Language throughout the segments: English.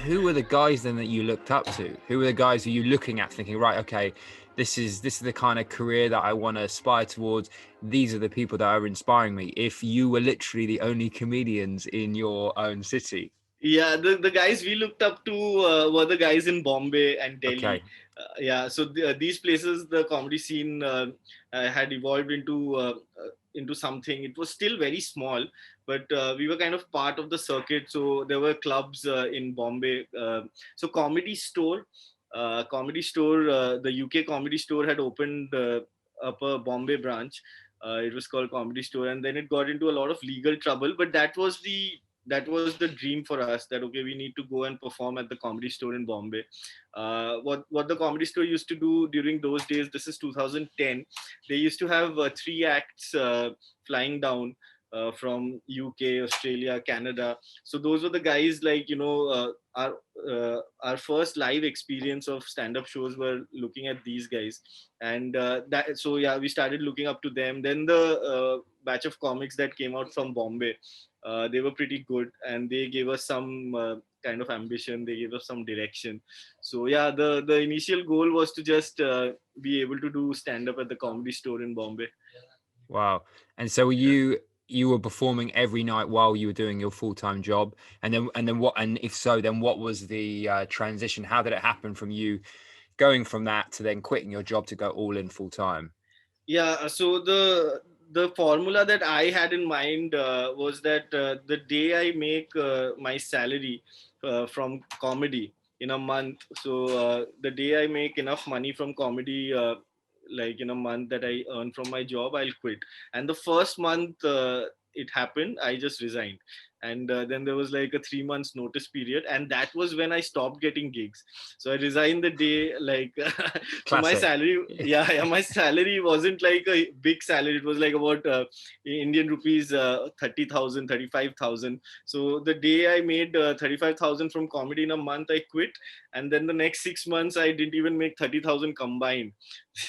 who were the guys then that you looked up to? Who were the guys who you looking at thinking, right, okay, this is the kind of career that I want to aspire towards. These are the people that are inspiring me. If you were literally the only comedians in your own city. Yeah, the guys we looked up to were the guys in Bombay and Delhi. Okay. Yeah, so these places, the comedy scene had evolved into something. It was still very small, but we were kind of part of the circuit. So there were clubs in Bombay. So the UK Comedy Store had opened up a Bombay branch. It was called Comedy Store, and then it got into a lot of legal trouble. But that was the dream for us, that okay, we need to go and perform at the Comedy Store in Bombay. What the Comedy Store used to do during those days, this is 2010, they used to have three acts flying down from UK, Australia, Canada. So those were the guys, like, our first live experience of stand-up shows were looking at these guys. And that so yeah, we started looking up to them. Then the batch of comics that came out from Bombay, they were pretty good, and they gave us some kind of ambition, they gave us some direction. So yeah, the initial goal was to just be able to do stand up at the Comedy Store in Bombay. Wow. And so you were performing every night while you were doing your full-time job, and then what, and if so, then what was the transition? How did it happen from you going from that to then quitting your job to go all in full time? Yeah, so the formula that I had in mind was that the day I make my salary from comedy in a month, so the day I make enough money from comedy, like in a month that I earn from my job, I'll quit. And the first month it happened, I just resigned. And then there was like a 3 months notice period, and that was when I stopped getting gigs. So I resigned the day, like, so my Classic. salary, yeah, yeah, my salary wasn't like a big salary. It was like about Indian rupees 30,000, 35,000. So the day I made 35,000 from comedy in a month, I quit. And then the next 6 months, I didn't even make 30,000 combined,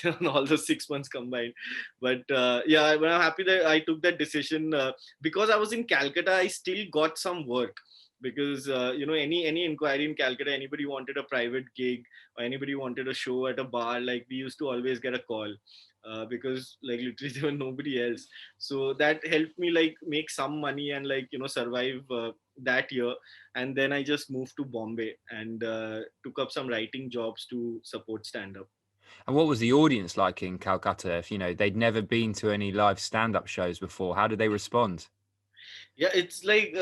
on all the 6 months combined. But yeah, I'm happy that I took that decision, because I was in Calcutta. I still got some work, because any inquiry in Calcutta, anybody wanted a private gig, or anybody wanted a show at a bar, like, we used to always get a call, because like literally there were nobody else. So that helped me like make some money and, like, survive that year. And then I just moved to Bombay and took up some writing jobs to support stand up. And what was the audience like in Calcutta? If they'd never been to any live stand-up shows before, how did they respond? Yeah, it's like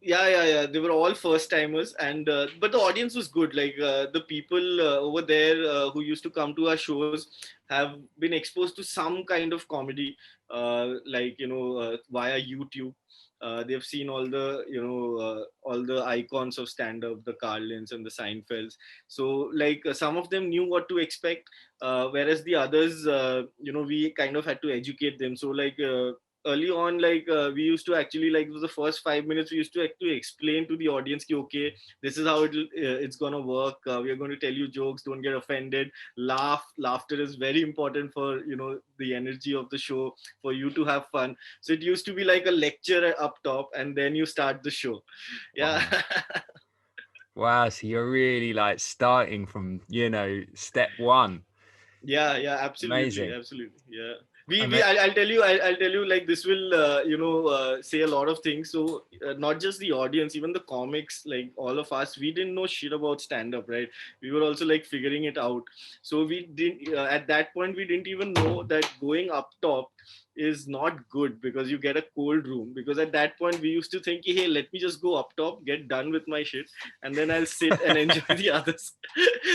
yeah, they were all first timers. And but the audience was good. Like, the people over there who used to come to our shows have been exposed to some kind of comedy, like, via YouTube. They've seen all the icons of stand up, the Carlins and the Seinfelds. So, like, some of them knew what to expect, whereas the others, we kind of had to educate them. So, like, early on, like, we used to actually, like, the first 5 minutes, we used to actually explain to the audience ki, okay, this is how it's gonna work. We are going to tell you jokes, don't get offended, laughter is very important for the energy of the show, for you to have fun. So it used to be like a lecture up top, and then you start the show. Yeah. Wow. Wow, so you're really like starting from, step one. Yeah, absolutely, Amazing. absolutely. Yeah. We Ama- I'll tell you, I'll tell you, like, this will say a lot of things. So not just the audience, even the comics, like, all of us, we didn't know shit about stand up, right? We were also like figuring it out. So we didn't at that point, we didn't even know that going up top is not good, because you get a cold room. Because at that point we used to think, hey, let me just go up top, get done with my shit, and then I'll sit and enjoy the others.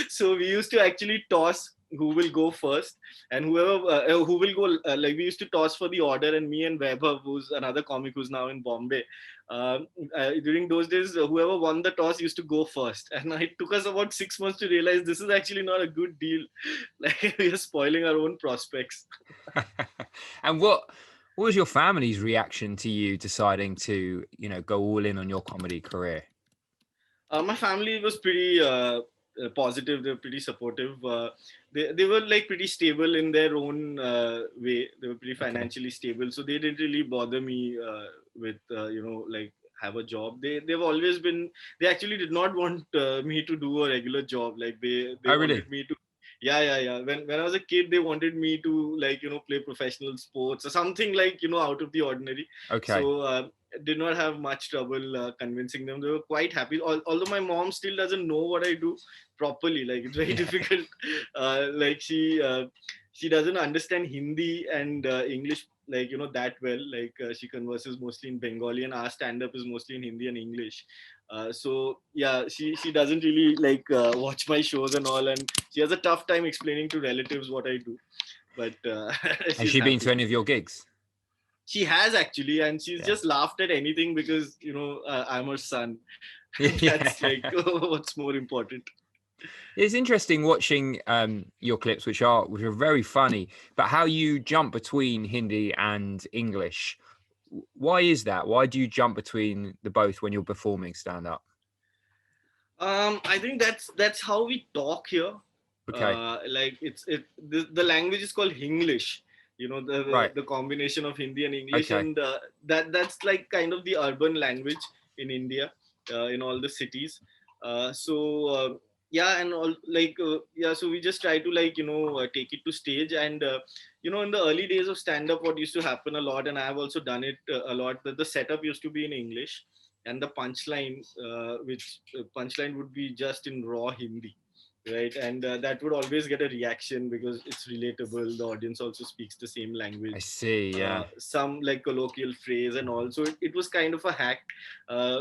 So we used to actually toss who will go first, and who will go, like, we used to toss for the order. And me and Vaibhav, who's another comic who's now in Bombay, during those days, whoever won the toss used to go first. And it took us about 6 months to realize this is actually not a good deal. Like, we are spoiling our own prospects. and what was your family's reaction to you deciding to, go all in on your comedy career? My family was pretty positive. They were pretty supportive. They were like pretty stable in their own way. They were pretty Okay. financially stable, so they didn't really bother me with like have a job. They've always been. They actually did not want me to do a regular job. Like they Oh, really? wanted me to. Yeah. When I was a kid, they wanted me to, like, play professional sports or something, like, out of the ordinary. Okay. So did not have much trouble convincing them. They were quite happy. Although my mom still doesn't know what I do properly. Like, it's very Yeah. difficult. Like she doesn't understand Hindi and English, like, that well. Like she converses mostly in Bengali, and our stand up is mostly in Hindi and English. So yeah, she doesn't really like watch my shows and all, and she has a tough time explaining to relatives what I do. But Has she's she been happy. to any of your gigs? She has actually, and she's Yeah. just laughed at anything because I'm her son, and that's Yeah. like what's more important. It's interesting watching your clips, which are very funny, but how you jump between Hindi and English. Why is that? Why do you jump between the both when you're performing stand up? I think that's how we talk here. Okay. Like the language is called Hinglish. Right. The combination of Hindi and English, Okay. and that's like kind of the urban language in India, in all the cities. So yeah, and all like yeah. So we just try to, like, take it to stage, and in the early days of stand up, what used to happen a lot, and I have also done it a lot. That the setup used to be in English, and the punchline, which punchline would be just in raw Hindi, right? And that would always get a reaction because it's relatable. The audience also speaks the same I language, see. Yeah. some like colloquial phrase and all. So it was kind of a hack.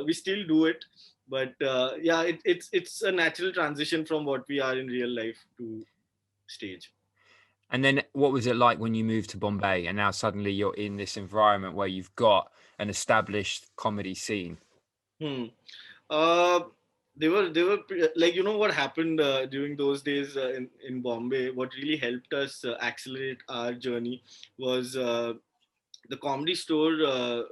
We still do it, but yeah, it's a natural transition from what we are in real life to stage. And then what was it like when you moved to Bombay and now suddenly you're in this environment where you've got an established comedy scene? Hmm. Uh, they were like, what happened during those days in Bombay. What really helped us accelerate our journey was the Comedy Store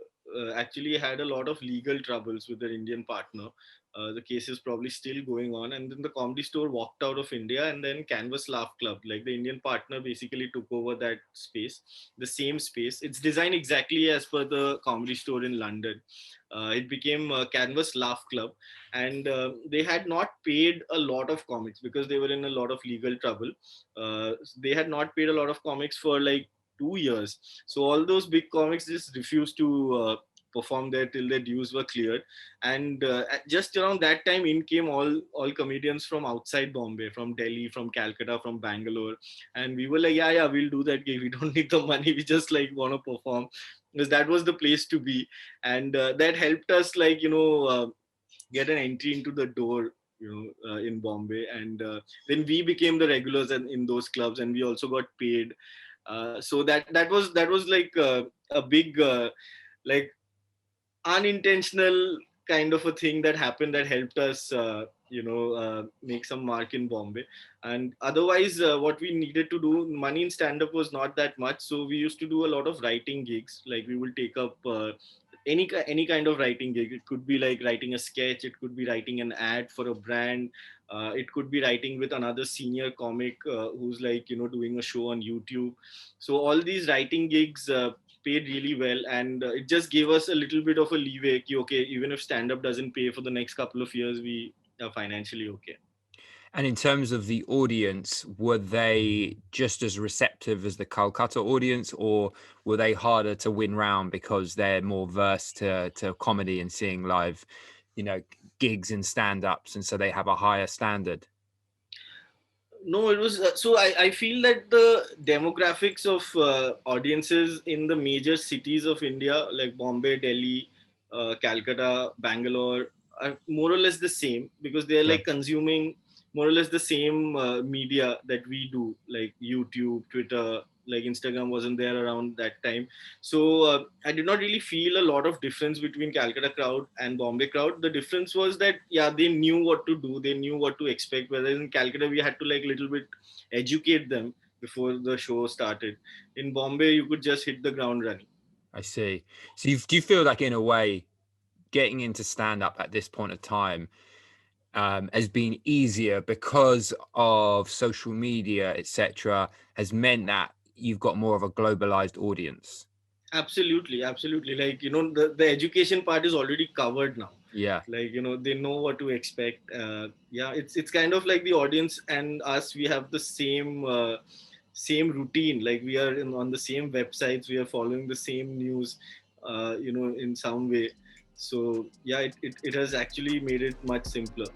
actually had a lot of legal troubles with their Indian partner. The case is probably still going on, and then the Comedy Store walked out of India, and then Canvas Laugh Club, like the Indian partner, basically took over that space, the same space. It's designed exactly as per the Comedy Store in London. It became Canvas Laugh Club, and they had not paid a lot of comics because they were in a lot of legal trouble. They had not paid a lot of comics for like 2 years. So all those big comics just refused to perform there till their dues were cleared. And just around that time, in came all comedians from outside Bombay, from Delhi, from Calcutta, from Bangalore, and we were like, yeah, we'll do that gig. We don't need the money. We just like want to perform, because that was the place to be, and that helped us, like, get an entry into the door, in Bombay. And then we became the regulars in those clubs, and we also got paid. So that was like a big like unintentional kind of a thing that happened that helped us make some mark in Bombay. And otherwise, what we needed to do, money in stand up was not that much, so we used to do a lot of writing gigs. Like, we will take up any kind of writing gig. It could be like writing a sketch, it could be writing an ad for a brand, it could be writing with another senior comic who's, like, doing a show on YouTube. So all these writing gigs paid really well, and it just gave us a little bit of a leeway. Okay, even if stand up doesn't pay for the next couple of years, we are financially okay. And in terms of the audience, were they just as receptive as the Calcutta audience, or were they harder to win round because they're more versed to comedy and seeing live, you know, gigs and stand-ups, and so they have a higher standard? No, it was so I feel that the demographics of audiences in the major cities of India, like Bombay, Delhi, Calcutta, Bangalore, are more or less the same, because they are Yeah. like consuming more or less the same media that we do, like YouTube, Twitter. Like, Instagram wasn't there around that time. So I did not really feel a lot of difference between Calcutta crowd and Bombay crowd. The difference was that, yeah, they knew what to do, they knew what to expect. Whereas in Calcutta, we had to, like, little bit educate them before the show started. In Bombay, you could just hit the ground running. I see. So do you feel like, in a way, getting into stand-up at this point of time has been easier because of social media, etc., has meant that you've got more of a globalized audience? Absolutely, absolutely. Like, the education part is already covered now. Yeah. Like, they know what to expect. Yeah, it's kind of like the audience and us, we have the same routine. Like, we are on the same websites, we are following the same news, in some way. So yeah, it has actually made it much simpler.